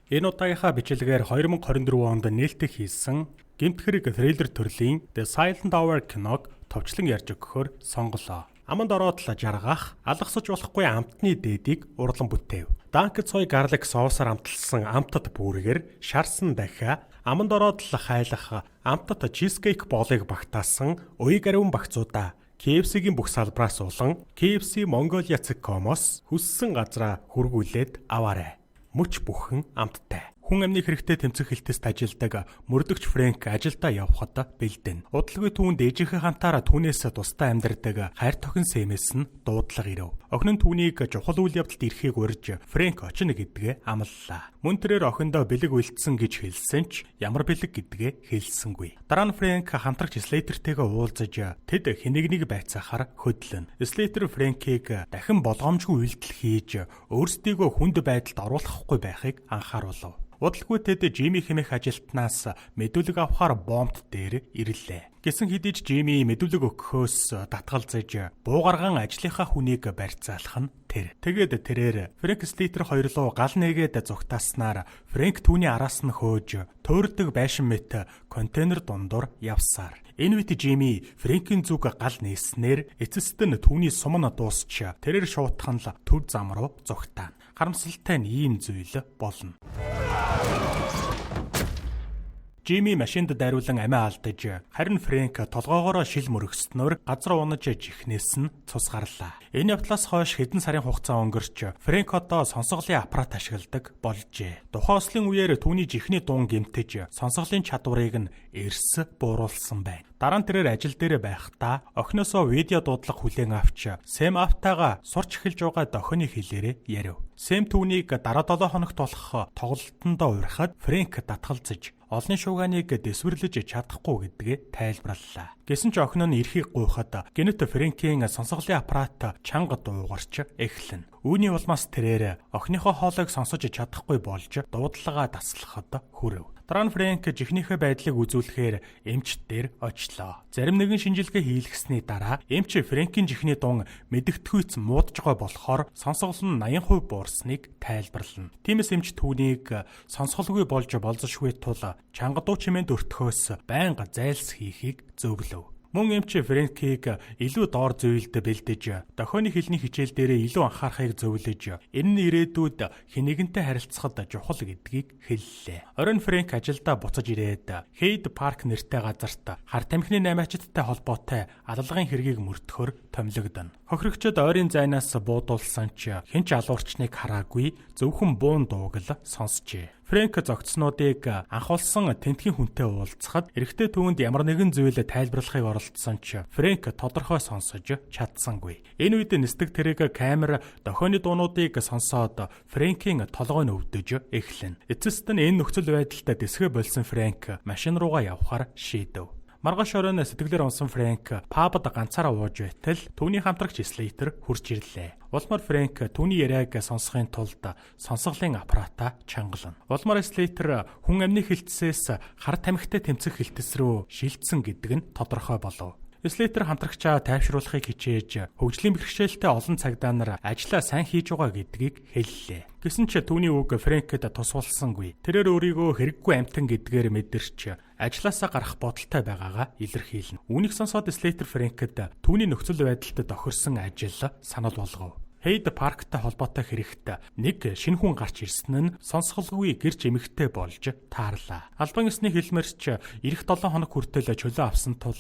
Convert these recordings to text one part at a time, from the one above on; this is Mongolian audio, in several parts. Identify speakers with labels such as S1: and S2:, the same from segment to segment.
S1: Энэ удаагийнхаа бичлэгээр 2024 онд нээлттэй хийсэн гэмт хэрэг трейлер төрлийн The Silent Hour киног товчлон ярьж өгөхөөр сонголоо. Аманд ороод л жаргах, алгасаж болохгүй амтны дээдийг урлан бүтээв. Данк цой гарлик соусаар амталсан амтад бүргээр шарсан дахиа аманд ороод л хайлах амтад чизкейк боолыг багтаасан уян ариун багцуудаа KFC-гийн бүх салбраас улан KFC Mongolia.com-оос хүссэн газраа хүргүүлээд аваарай. Мөч бүхэн амттай. Хүн амны хэрэгтэй тэмцэх хэлтэст ажилдаг мөрдөгч Фрэнк ажилдаа явхад бэлдэн. Удалгүй түүнд ээжийнхээ хантаараа түүнээс тусдаа амьдардаг хайр тохин Сэмээс нь дуудлага ирэв. Охин нь түүнийг чухал үйл явдалд ирэхийг урьж Фрэнк очино гэдгээ амлалаа. Мөн тэрээр охиндоо бэлэг үлдсэн гэж хэлсэн ч ямар бэлэг гэдгээ хэлсэнгүй. Дараа нь Фрэнк хамтрагч Слейтертэйгээ уулзаж тэд хэнийг нэг байцаахаар хөдлөн. Слейтер Фрэнкийг дахин болгоомжгүй үйлдэл хийж өөрсдийгөө хүнд байдалд оруулахгүй байхыг анхааруулв. Удалгүй тэд Жими хэмээх ажилтнаас мэдүүлэг авахар бомбт дээр ирлээ. Гэсэн хэдий ч Жими мэдүүлэг өгөхөөс татгалзаж буугарган ажлынхаа хүнийг барьцаалах нь тэр. Тэгээд тэрээр Фрэнк Слейтер хоёрлоо гал нэгээд зугтааснаар Фрэнк түүний араас нь хөөж төөрдөг байшин мэт контейнер дундуур явсаар. Энэ үед Жими Фрэнкийн зүг гал нээснээр эцэст нь түүний сумн дуусч тэрээр шуутхан л төв зам руу зугтаана. Харамсалтай нь ийм зүйл болно. Жими машинд дайруулан амиа алдаж, харин Фрэнк толгоогоороо шил мөрөгснөөр газар унаж жихнээс нь цус гарлаа. Энэ явдлаас хойш хэдэн сарын хугацаа өнгөрч, Фрэнк одоо сонсголын аппарат ашигладаг болжээ. Тухайн ослын үеэр түүний жихний дуун гэмтэж, сонсголын чадварыг нь эрс бууруулсан байна. Дараа нь тэрээр ажил дээр байхдаа охиноосоо видео дуудлага хүлээн авч, Сэм автагаа сурч эхэлж байгаа дохины хэлээрээ ярив. Сэм түүнийг дараа 7 хоногт болох тоглолтондоо урьхад Фрэнк татгалзаж олонний шууганыг дэвсвэрлэж чадахгүй гэдгээ тайлбарллаа. Гэсэн ч охин нь эрхийг гуйхад гэнэт Фрэнкийн сонсголын аппарат чанга дуугарч эхлэнэ. Үүний улмаас тэрээр охиныхоо хоолойг сонсож чадахгүй болж дуудлагаа таслахад хүрэв. Дараа нь Фрэнк жихнийхээ байдлыг үзүүлэхээр эмчт дээр очлоо. Зарим нэгэн шинжилгээ хийлгэсний дараа эмч Фрэнкийн жихний дун мэдэгдэхүйц муудж байгаа болохоор сонсгол нь 80% буурсныг тайлбарлана. Тиймээс эмч түүнийг сонсголгүй болж болзошгүй тул чанга дуу чимээнд өртөхөөс байнга зайлс хийхийг зөвлөв. Мөн эмч Фрэнкийг илүү доор зөвлөлд бэлдэж, дохионы хэлний хичээл дээр илүү анхаарахыг зөвлөж, энэ нь ирээдүйд хэнийгэнтэй харилцахад чухал гэдгийг хэллээ. Оройн Фрэнк ажилдаа буцаж ирээд Hyde Park нэртэй газарт хар тамхины наймаачдтай холбоотой алалгын хэргийг мөрдөхөөр томилогдоно. Хохирогчид ойрын зайнаас буудуулсан ч хэн ч алуурчныг хараагүй, зөвхөн буун дууг л сонсжээ. Фрэнк зогцснуудыг анхуулсан тентхийн хүнтэй уулзахад эрэгтэй түүнд ямар нэгэн зүйл тайлбарлахыг оролдсон ч Фрэнк тодорхой сонсож чадсангүй. Энэ үед нисдэг тэрэг камер дохионы дуунуудыг сонсоод Фрэнкийн толгойн өвдөж эхлэнэ. Эцэст нь энэ нөхцөл байдалд дэсгэ болсон Фрэнк машин руугаа явхаар шийдэв. Маргааш оройн сэтгэлээр унсан Фрэнк пабд ганцаараа ууж байтал түүний хамтрагч Слейтер хурж ирлээ. Улмаар Фрэнк түүний яриаг сонсохын тулд сонсголын аппаратаа чангална. Улмаар Слейтер хүн амны хэлтсээс хар тамхитай тэмцэх хэлтэс рүү шилжсэн гэдэг нь тодорхой болов. Слейтер хамтрагчаа тайвшруулахыг хичээж хөгжлийн бэрхшээлтэй олон цагдаа нар ажлаа сайн хийж байгаа гэдгийг хэллээ. Гэсэн ч түүний үг Фрэнкэд тусвалсангүй. Тэрээр өөрийгөө хэрэггүй амтан гэдгээр мэдэрч ажлаасаа гарах бодолтой байгаагаа илэрхийлнэ. Үүнийг сонсоод Слейтер Фрэнкэд түүний нөхцөл байдалд тохирсон ажил санал болгов. Hyde Park-тай холбоотой хэрэгт нэг шинэ хүн гарч ирсэн нь сонсголгүй гэрч эмэгтэй болж таарлаа. Албан ёсны хэлмэрч эх 7 хоног хүртэл чөлөө авсан тул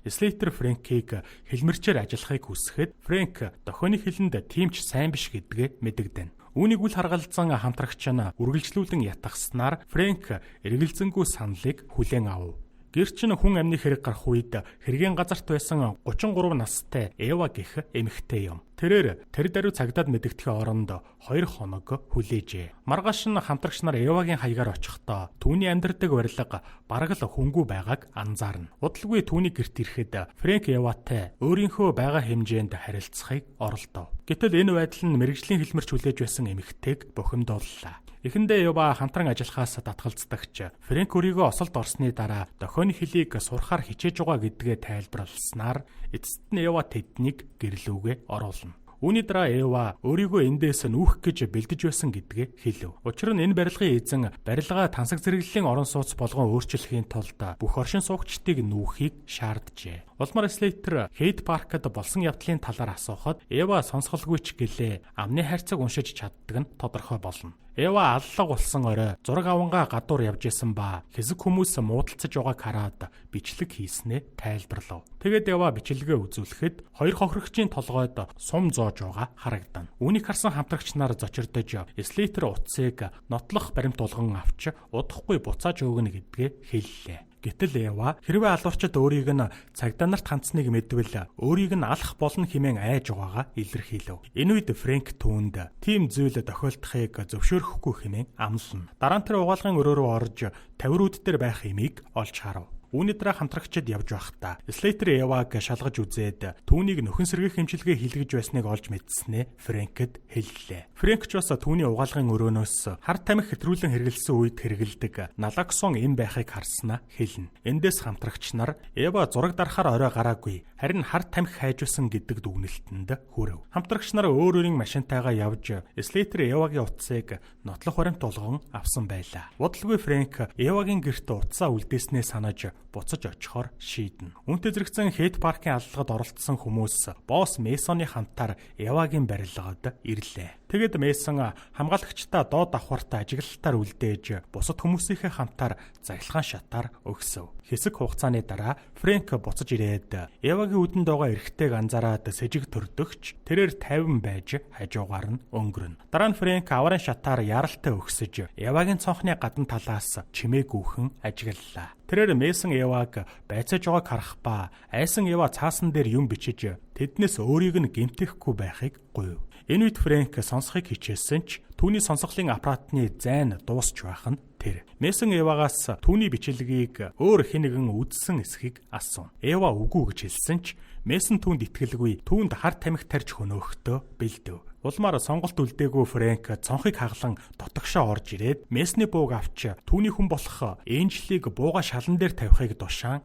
S1: Слейтер Фрэнкийг хэлмэрчээр ажиллахыг хүсэхэд Фрэнк дохионы хэлэнд тиймч сайн биш гэдгээ мэдэгдэнэ. Үүнийг үл харгалзан хамтрагч нь үргэлжлүүлэн ятгахснаар Фрэнк эргэлзэнгүй саналыг хүлээн авав. Гэрч нь хүн амны хэрэг гарах үед хэргийн газарт байсан 33 настай Эва гэх эмэгтэй юм. Тэрээр тэр даруй цагдаад мэдэгдэхийн оронд 2 хоног хүлээжээ. Маргааш нь хамтрагч нар Эвагийн хаягаар очихдоо түүний амьдардаг барилга бараг л хөнгүү байгааг анзаарна. Удалгүй түүний гэрт ирэхэд Фрэнк Эватай өөрийнхөө байгаа хэмжээнд харилцахыг оролдов. Гэтэл энэ байдал нь мэрэгжлийн хэлмэрч хүлээж байсан эмэгтэйг бухимдууллаа. Эхэндээ Ева хамтран ажиллахаас татгалздагч Фрэнк өөрийгөө осолд орсны дараа дохионы хэлийг сурахаар хичээж байгаа гэдгээ тайлбарласнаар эцэст нь Ева тэднийг гэрлүүгээ оруулна. Үүний дараа Эва өөрийгөө эндээс нүүх гэж бэлдэж байсан гэдгээ хэлв. Учир нь энэ барилгын эзэн барилгаа тансаг зэрэглэлийн орон сууц болгон өөрчлөхийн тулд бүх оршин суугчдыг нүүхийг шаарджээ. Улмаар Слейтер Хейт паркад болсон явдлын талаар асуухад Эва сонсголгүй ч гэлээ амны хайрцаг уншиж чаддаг нь тодорхой болно. Эва аллаг болсон орой зураг авангаа гадуур явж исэн ба хэсэг хүмүүс муудалцаж байгааг хараад бичлэг хийснээ тайлбарлав. Тэгээд Эва бичлэгээ үзүүлэхэд хоёр хохирогчийн толгойд сум зоож байгаа харагдана. Үүнийг харсан хамтрагч нар зочирдож Слейтер утсыг нотлох баримт болгон авч удахгүй буцааж өгнө гэдгээ хэллээ. Гэтэл Эва хэрвээ алуурчид өөрийг нь цагдаа нарт хандсныг мэдвэл өөрийг нь алах болно хэмээн айж байгаагаа илэрхийлв. Энэ үед Фрэнк түүнд тийм зүйл тохиолдохыг зөвшөөрөхгүй хэмээн амлана. Дараа нь тэр угаалгын өрөө рүү орж тавирууд дээр байх эмийг олж харав. Үүний дараа хамтрагчид явж байхдаа Слейтер Эваг шалгаж үзээд түүнийг нөхөн сэргийх хэмжлэгээ хилгэж байсныг олж мэдснээ Фрэнкэд хэллээ. Фрэнк ч бас түүний угаалгын өрөөнөөс хар тамхи хэтрүүлэн хэрэгэлсэн үед хэрэгэлдэг налоксон эм байхыг харснаа хэлнэ. Эндээс хамтрагч нар Эва зураг дарахаар орой гараагүй, харин хар тамхи хайжулсан гэдэг дүгнэлтэнд хүрэв. Хамтрагч нар өөр өөрийн машинтайгаа явж Слейтер Эвагийн утсыг нотлох баримт болгон авсан байлаа. Удалгүй Фрэнк Эвагийн гэрт утсаа үлдээснээ санаж буцаж очихоор шийднэ. Үүнтэй зэрэгцэн Хейт паркын аллагад оролцсон хүмүүс босс Месоны хамтаар Эвагийн барилгад ирлээ. Тэгэд Месон хамгаалагчдаа доод давхартай ажиглалтаар үлдээж бусад хүмүүсийнхээ хамтаар загилгаан шатаар өгсөв. Хэсэг хугацааны дараа Фрэнк буцаж ирээд Эвагийн үдэнд байгаа эрэгтэйг анзаараад сэжиг төрдөгч тэрээр 50 байж хажуугаар нь өнгөрнө. Дараа нь Фрэнк аварын шатаар яралтай өгсөж Эвагийн цонхны гадна талаас чимээ гүүхэн ажиглалаа. Тэрээр Месон Эваг байцааж байгааг харах ба айсан Эва цаасан дээр юм бичиж тэднээс өөрийг нь гэмтэхгүй байхыг гуйв. Энэ үед Фрэнк сонсохыг хичээсэн ч түүний сонсголын аппаратны зайн дуусч байх нь тэр. Месон Эвагаас түүний бичлэгийг өөр хэн нэгэн үзсэн эсхийг асуув. Эва үгүй гэж хэлсэн ч Месон түүнд итгэлгүй, түүнд хар тамхи тарьж хөнөөхтөө бэлдэв. Улмаар сонголт үлдээгүй Фрэнк цонхыг хаглан дотогшоо орж ирээд Месны бууг авч түүний хүн болох Энжлийг бууга шалан дээр тавихыг тушаан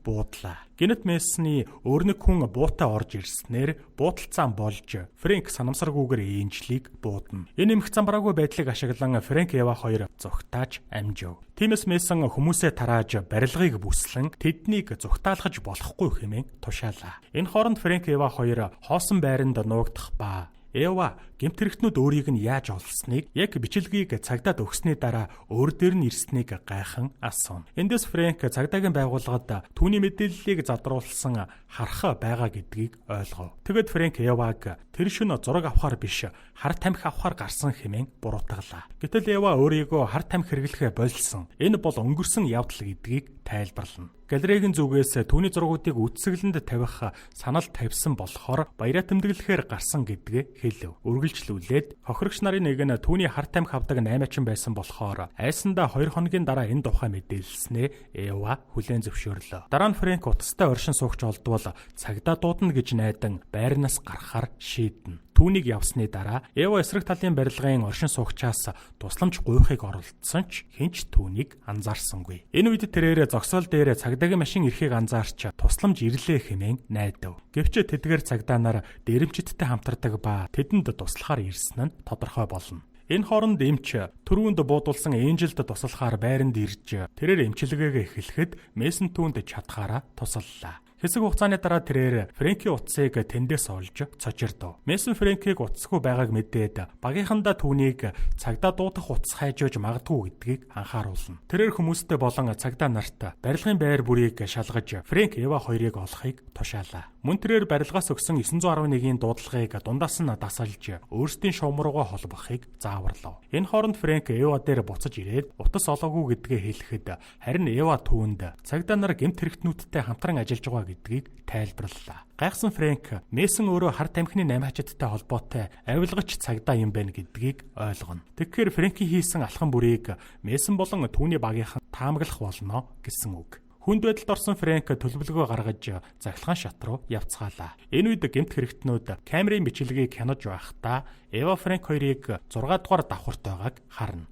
S1: буудлаа. Гэнэт Месны өөр нэг хүн буутай орж ирснээр буудалцаан болж Фрэнк санамсаргүйгээр Энжлийг буудна. Энэ эмх замбраагүй байдлыг ашиглан Фрэнк Эва хоёр зүгтааж амжив. Тиймээс Месон хүмүүсээ тарааж барилгыг бүслэн тэднийг зүгтаалгаж болохгүй хэмээн тушаалаа. Энэ хооронд Фрэнк Эва хоёр хоосон байранд нуугдах ба Эва гэмт хэрэгтнүүд өөрийг нь яаж олсныг яг бичлэгийг цагдаад өгсний дараа өөр дээр нь ирснийг гайхан асуув. Эндээс Фрэнк цагдаагийн байгууллагад түүний мэдээллийг задруулсан харах байгаа гэдгийг ойлгов. Тэгэд Фрэнк Эваг тэр шөнө зураг авахар биш хар тамхи авахар гарсан хэмээн буруутгалаа. Гэтэл Эва өөрийгөө хар тамхи хэрэглэхэ болсон. Энэ бол өнгөрсөн явдал гэдгийг тайлбарлана. Галерейгийн зүгээс түүний зургуудыг үтсгэлэнд тавих санал тавьсан болохоор баяраа тэмдэглэхээр гарсан гэдгээ хэлв. Үргэлжлүүлээд хохирогч нарын нэг нь түүний хар тамхи авдаг 8-чин байсан болохоор айсандаа 2 хоногийн дараа энэ тухай мэдээлснээ Эва хүлээн зөвшөөрлөө. Дараа нь Фрэнк утастай оршин суугч олдвол цагдаа дуудана гэж найдан байрнаас гарахаар шийднэ. Түүнийг явсны дараа Эва эсрэг талын барилгын оршин суугчаас тусламж гуйхыг оролдсон ч хинч түүнийг анзаарсангүй. Энэ үед тэрээр зогсоол дээр цагдаагийн машин ирэхийг анзаарч тусламж ирлээ хэмээн найдав. Гэвч тэдгээр цагдаа нар дээрэмчидтэй хамтардаг ба тэдэнд туслахаар ирсэн нь тодорхой болно. Энэ хооронд эмч түрүүнд буудулсан Энжилд туслахаар байранд ирж тэрээр эмчилгээгээ эхлэхэд Месон түүнд чадхаараа тусаллаа. Хэсэг хугацааны дараа тэрээр Фрэнкийн утсыг тэндээс олж цочирдов. Месон Фрэнкийг утасгүй байгааг мэдээд багийнхандаа түүнийг цагдаа дуудах утас хайжууж магадгүй гэдгийг анхааруулна. Тэрээр хүмүүстэй болон цагдаа нарт барилгын байр бүрийг шалгаж Фрэнк Эва хоёрыг олохыг тушаалаа. Мөн тэрээр барилгаас өгсөн 911-ийн дуудлагыг дундаас нь дасалж өөрсдийн шуум руугаа холбохыг зааварлав. Энэ хооронд Фрэнк Эва дээр буцаж ирээд утас олоогүй гэдгээ хэлэхэд харин Эва түүнд цагдаа нар гэмт хэрэгтнүүдтэй хамтран ажиллаж байгаа гэдгийг тайлбарлалаа. Гайхсан Фрэнк Месон өөрөө хар тамхины 8 хажидтай холбоотой авилгач цагдаа юм байна гэдгийг ойлгоно. Тэгэхээр Фрэнкийн хийсэн алхам бүрийг Месон болон түүний багийнхан таамаглах болно гэсэн үг. Хүнд байдалд орсон Фрэнк төлөвлөгөө гаргаж захилгаан шат руу явцгаалаа. Энэ үед гэмт хэрэгтнүүд камерын бичлэгийг хянаж байхдаа Эва Фрэнк хоёрыг 6 дугаар давхарт байгааг харна.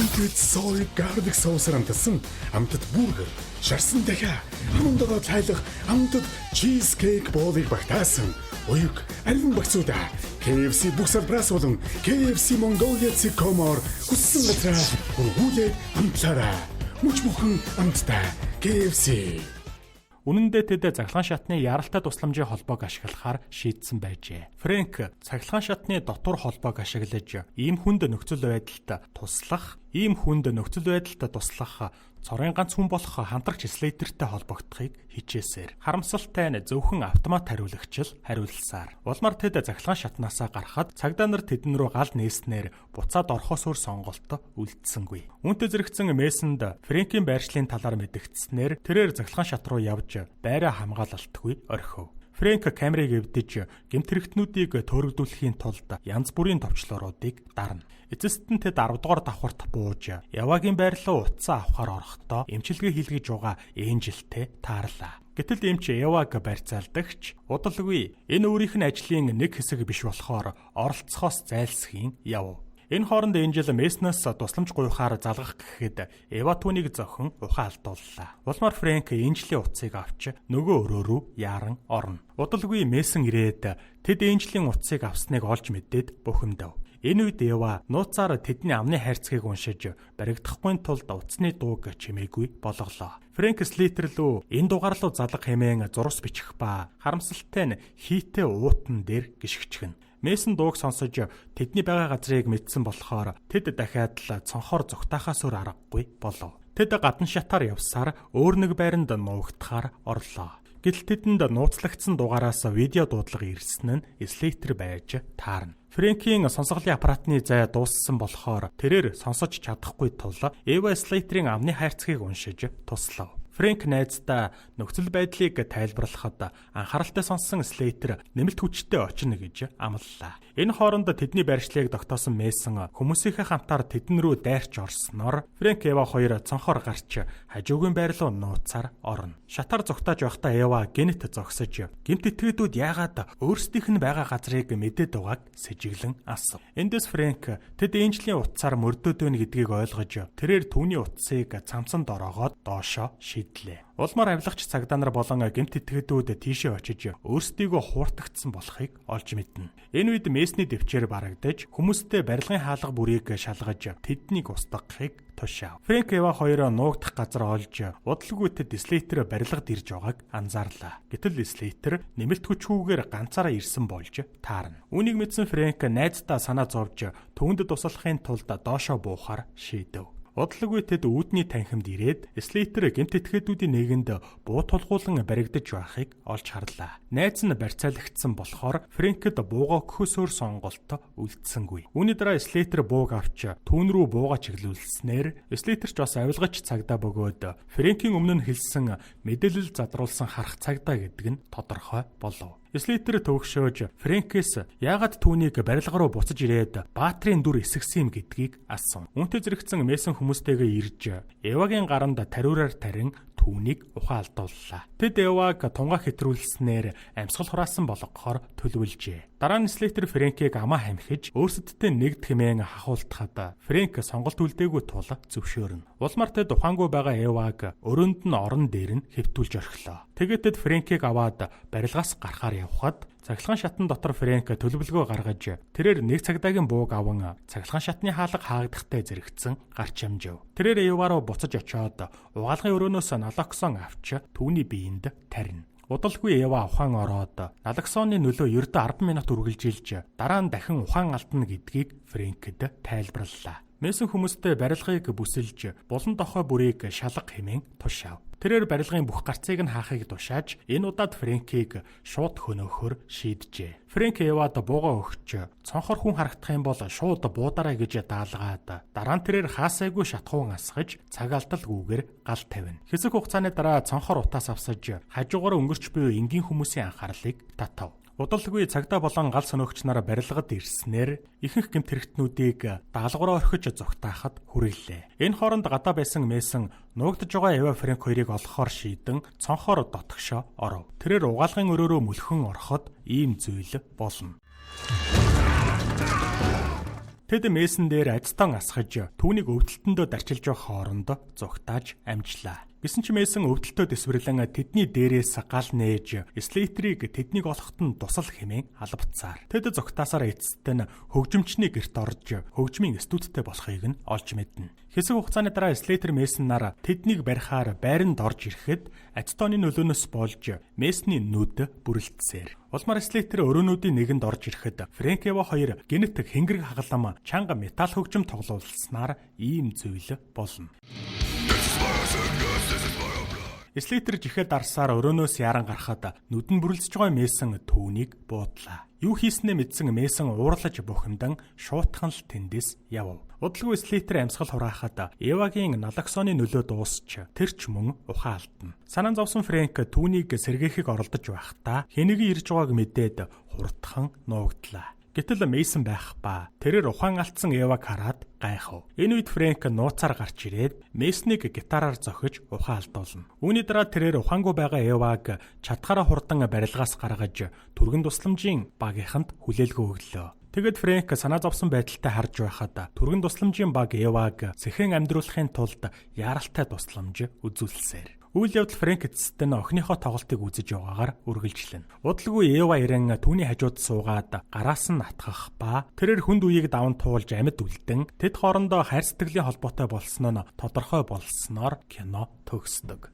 S2: Хамтд сой гарlic соусаар амтсан амтд бургер, шарсан дахиа, хамтдаа цайлах амтд чизкейк боолыг багтаасан уяг алин багцуудаа KFC бүх салбраас болон KFC Mongolia.com-оор хүссэн газраа хургуулээд амтлаарай. Мөч бүхэн амттай KFC.
S1: Үнэн дээр тэд цахилгаан шатны яралтай тусламжийн холбоог ашиглахаар шийдсэн байжээ. Фрэнк цахилгаан шатны дотор холбоог ашиглаж ийм хүнд нөхцөл байдалд туслах цорын ганц хүн болох хамтрагч Слейтертэй холбогдохыг хичээсээр харамсалтай нь зөвхөн автомат хариулсаар. Улмаар тэд цахилгаан шатнаасаа гарахад цагдаа нар тэдэн рүү гал нээснээр буцаад орхоос өөр сонголт үлдсэнгүй. Үүнтэй зэрэгцэн Мессенд Фрэнкийн байршлын талаар мэдэгдснээр тэрээр цахилгаан шат руу явж байраа хамгаалалтгүй орхив. Фрэнк камерыг эвдэж гэмт хэрэгтнүүдийг төөрөгдүүлэхийн тулд янз бүрийн товчлооруудыг дарна. Эцэст нь тэд 10 дугаар давхарт бууж Явагийн байрлал утсан авахар орохдоо эмчилгээ хийлгэж байгаа Энжилтэй таарлаа. Гэтэл эмч Яваг барьцаалдагч удалгүй энэ өөрийнх нь ажлын нэг хэсэг биш болохоор оролцохоос зайлсхийн яв. Энэ хооронд Энжел Месснээс тусламж гуйхаар залгах гэхэд Эва түүнийг зохин ухаан алдууллаа. Улмаар Фрэнк Энжелийн утсыг авч нөгөө өрөө рүү яаран орно. Удалгүй Мессэн ирээд тэд Энжелийн утсыг авсныг олж мэдээд бухимдав. Энэ үед Эва нууцаар тэдний амны хайрцгийг уншиж баригдахгүй тулд утасны дууг чимээгүй болголоо. Фрэнк Слейтер лөө энэ дугаар руу залгах хэмээн зурс бичих ба харамсалтай нь хийтэй уутан дээр гიშгчгэн. Мессэн дууг сонсож тэдний байгаа газрыг мэдсэн болохоор тэд дахиад л цонхоор зүгтаахаас өөр аргагүй болов. Тэд гадна шатаар явсаар өөр нэг байранд нуугдахаар орлоо. Гэтэл тэдэнд нууцлагдсан дугаараас видео дуудлага ирсэн нь Слейтер байж таарна. Фрэнкийн сонсголын аппаратны зай дууссан болохоор тэрээр сонсож чадахгүй тул Эва Слейтерийн амны хайрцгийг уншиж туслав. Фрэнк найздаа нөхцөл байдлыг тайлбарлахад анхааралтай сонссон Слейтер нэмэлт хүчтэй очино гэж амлалаа. Энэ хооронд тэдний байршлыг тогтоосон Мессэн хүмүүсийнхээ хамтаар тэдэн рүү дайрч орсноор Фрэнк Эва хоёр цонхоор гарч хажуугийн байрлал нууцаар орно. Шатаар зүгтааж байхдаа Эва гэнэт зогсож гэмт этгээдүүд яагаад өөрсдийнх нь байгаа газрыг мэдээд байгааг сэжиглэн асуув. Эндээс Фрэнк тэд Энжелийн утсаар мөрдөөд байна гэдгийг ойлгож тэрээр түүний утсыг цамцанд ороогоод доошоо шийдлээ. Улмаар авилагч цагдаа нар болон гэмт этгээдүүд тийшээ очиж өөрсдийгөө хууртагдсан болохыг олж мэднэ. Энэ үед Мессний дэвчээр барагдаж хүмүүстэй барилгын хаалга бүрийг шалгаж тэднийг устгахыг тушаав. Фрэнк Эва хоёроо нуугдах газар олж удалгүй тэд Слейтер барилгад ирж байгааг анзаарлаа. Гэтэл Слейтер нэмэлт хүчгүйгээр ганцаараа ирсэн болж таарна. Үүнийг мэдсэн Фрэнк найздаа санаа зовж түүнд туслахын тулд доошоо буухаар шийдэв. Удалгүй тэд үүдний танхимд ирээд Слейтер гэмт этгээдүүдийн нэгэнд буу тулгуулан баригдаж байхыг олж харлаа. Найз нь барьцаалагдсан болохоор Фрэнкэд бууга өгөхөөсөөр сонголт үлдсэнгүй. Үүний дараа Слейтер бууг авч түүн рүү бууга чиглүүлснээр Слейтер ч бас авилгач цагдаа бөгөөд Фрэнкийн өмнө нь хэлсэн мэдээлэл задруулсан харах цагдаа гэдэг нь тодорхой болов. Слейтер төвөгшөөж Фрэнкээс яагаад түүнийг барилга руу буцаж ирээд баатрийн дүр эсгсэн юм гэдгийг асуув. Үүнтэй зэрэгцэн Мессэн хүмүүстэйгээ ирж Эвагийн гаранд тариураар тарин түүнийг ухаан алдууллаа. Тэд Эваг тунгаа хэтрүүлснээр амьсгал хураасан болгохоор төлөвлөжээ. Дараа нь Слейтер Фрэнкийг амаа хамхиж өөрсөддөө нэгд хэмээн хахуултахад Фрэнк сонголт үлдээгүй тул зөвшөөрнө. Улмаар тэд ухаангүй байгаа Эваг өрөөнд нь орон дээр нь хэвтүүлж орхилоо. Тэгээд тэд Фрэнкийг аваад барилгаас гарахаар явхад цахилгаан шатн дотор Фрэнк төлөвлөгөө гаргаж тэрээр нэг цагдаагийн бууг аван цахилгаан шатны хаалга хаагдахтай зэрэгцэн гарч амжив. Тэрээр Эва руу буцаж очиод угаалгын өрөөнөөс налоксон авч түүний биеинд тарина. Удалгүй Эва ухаан ороод налоксоны нөлөө ердөө 10 минут үргэлжилж дараа нь дахин ухаан алдна гэдгийг Фрэнкэд тайлбарллаа. Мессэн хүмүүстэй барилгыг бүсэлж булан дохой бүрийг шалга хэмээн тушаав. Тэрээр барилгын бүх гарцыг нь хаахыг тушааж энэ удаад Фрэнкийг шууд хөнөөхөөр шийджээ. Фрэнк Эвад бууга өгч цонхоор хүн харагдах юм бол шууд буудаарай гэж даалгаад дараа нь тэрээр хаасайгүй шатхуун асгаж цаг алдалгүйгээр гал тавина. Хэсэг хугацааны дараа цонхоор утаас авсаж хажуугаар өнгөрч буй энгийн хүмүүсийн анхаарлыг татав. Удалгүй цагдаа болон гал сөнөөгч нар барилгад ирснээр ихэнх гэмт хэрэгтнүүдийг даалгавраа орхиж зогтаахад хүрээлээ. Энэ хооронд гадаа байсан Мессэн нуугдж байгаа Эва Фрэнк хоёрыг олохоор шийдэн цонхоор дотгошоо оров. Тэрээр угаалгын өрөөрөө мөлхөн ороход ийм зүйл болно. Тэд Мессэн дээр айцтан асгаж түүнийг өвдөлтөндөө дарчилж явах хооронд зугтааж амжлаа. Гэсэн ч Мессэн өвдөлтөд эсвэрлэн тэдний дээрээс гал нээж Слейтерийг тэднийг олоход нь тусал хэмээн албацаар. Тэд зугтаасаар эцэст нь хөгжимчний гэрт орж хөгжмийн студидтэй болохыг нь олж мэднэ. Хэсэг хугацааны дараа Слейтер Мессенаар тэднийг барихаар байранд орж ирэхэд ацетоны нөлөөнөөс болж Мессний нүд бүрэлдсээр. Улмаар Слейтер өрөөнүүдийн нэгэнд орж ирэхэд Фрэнкева хоёр гэнэт хэнгэрэг хагалам чанга металл хөгжим тоглуулснаар ийм зүйл болно. Слейтер жихэд дарсаар өрөөнөөс яран гарахад нүд нь бүрэлдэж байгаа Мессэн түүнийг буудлаа. Юу хийснээ мэдсэн Мессэн уурлаж бухимдан шуутхан л тэндээс явв. Удалгүй Слейтер амьсгал хураахад Евагийн налоксоны нөлөө дуусч тэр ч мөн ухаан алдна. Санаан зовсон Фрэнк түүнийг сэргээхийг оролдож байхдаа хэнийг ирж байгааг мэдээд хурдхан нуугдлаа. Гэтэл Мессэн байх ба тэрээр ухаан алдсан Еваг хараад гайхав. Энэ үед Фрэнк нууцаар гарч ирээд Месснийг гитараар зохиж ухаан алдуулна. Үүний дараа тэрээр ухаангүй байгаа Еваг чадхаараа хурдан барилгаас гаргаж түргэн тусламжийн багийнханд хүлээлгөө өглөө. Тэгэд Фрэнк санаа зовсон байдалтай харж байхад түргэн тусламжийн баг Еваг сэхэн амьдруулахын тулд яаралтай тусламж үзүүлсээр. Үйл явдал Фрэнк эцэст нь охиныхоо тоглолтыг үзэж байгаагаар үргэлжлэнэ. Удалгүй Ева ирэн түүний хажууд суугаад гараас нь атгах ба тэрээр хүнд үеийг даван туулж амьд үлдэн тэд хоорондоо хайр сэтгэлийн холбоотой болсон нь тодорхой болсноор кино төгсдөг.